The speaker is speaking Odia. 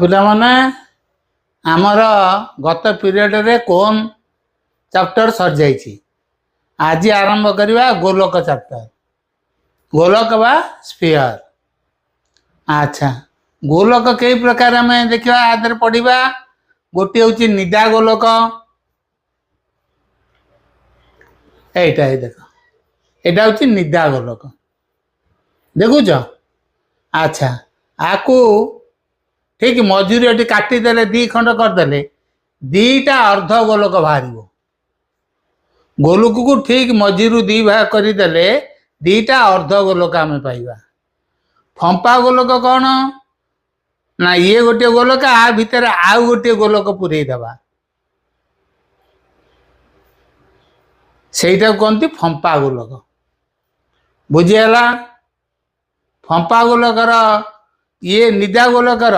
ପିଲାମାନେ ଆମର ଗତ ପିରିୟଡ଼ରେ କୋନ୍ ଚାପ୍ଟର ସରିଯାଇଛି। ଆଜି ଆରମ୍ଭ କରିବା ଗୋଲକ ଚାପ୍ଟର। ଗୋଲକ ବା ସ୍ଫିୟର। ଆଚ୍ଛା, ଗୋଲକ କେଇ ପ୍ରକାର ଆମେ ଦେଖିବା ଆଦେହରେ ପଢ଼ିବା। ଗୋଟିଏ ହେଉଛି ନିଦା ଗୋଲକ। ଏଇଟା ଦେଖ, ଏଇଟା ହେଉଛି ନିଦା ଗୋଲକ, ଦେଖୁଛ? ଆଚ୍ଛା, ଆକୁ ଠିକ ମଝିରୁ ଏଠି କାଟିଦେଲେ, ଦି ଖଣ୍ଡ କରିଦେଲେ ଦିଟା ଅର୍ଦ୍ଧ ଗୋଲକ ବାହାରିବ। ଗୋଲକକୁ ଠିକ ମଝିରୁ ଦି ଭାଗ କରିଦେଲେ ଦିଟା ଅର୍ଦ୍ଧ ଗୋଲକ ଆମେ ପାଇବା। ଫମ୍ପା ଗୋଲକ କ'ଣ ନା, ଇଏ ଗୋଟିଏ ଗୋଲକ, ଆ ଭିତରେ ଆଉ ଗୋଟିଏ ଗୋଲକ ପୁରେଇ ଦେବା, ସେଇଟାକୁ କହନ୍ତି ଫମ୍ପା ଗୋଲକ। ବୁଝିହେଲା? ଫମ୍ପା ଗୋଲକର ଇଏ ନିଦା ଗୋଲକର